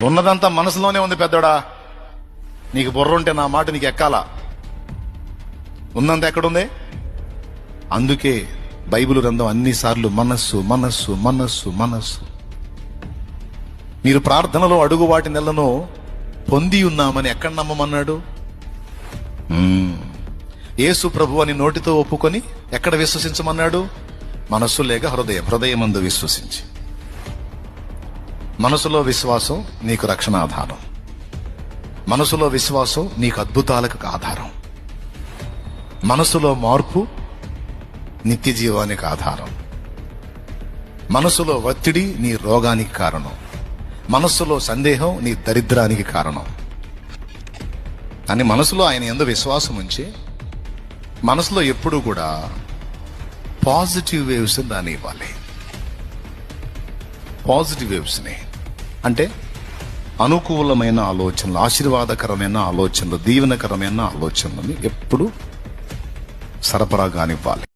ఉన్నదంతా మనసులోనే ఉంది పెద్దోడా. నీకు బుర్ర ఉంటే నా మాట నీకు ఎక్కాలా? ఉన్నంత ఎక్కడుంది? అందుకే బైబిల్ గ్రంథం అన్నిసార్లు మనస్సు మనస్సు మనస్సు మనస్సు. మీరు ప్రార్థనలో అడుగు వాటి నెలను పొంది ఉన్నామని ఎక్కడ నమ్మమన్నాడు? యేసు ప్రభు అని నోటితో ఒప్పుకొని ఎక్కడ విశ్వసించమన్నాడు? మనస్సు లేక హృదయమందు విశ్వసించి. మనసులో విశ్వాసం నీకు రక్షణ ఆధారం. మనసులో విశ్వాసం నీకు అద్భుతాలకు ఆధారం. మనసులో మార్పు నిత్య జీవానికి ఆధారం. మనసులో ఒత్తిడి నీ రోగానికి కారణం. మనస్సులో సందేహం నీ దరిద్రానికి కారణం. అని మనసులో ఆయన యందు విశ్వాసం ఉంచి మనసులో ఎప్పుడూ కూడా పాజిటివ్ వేవ్స్ రానివ్వాలి. పాజిటివ్ వేవ్స్ని అంటే అనుకూలమైన ఆలోచనలు, ఆశీర్వాదకరమైన ఆలోచనలు, దీవెనకరమైన ఆలోచనలని ఎప్పుడు సరఫరా కానివ్వాలి.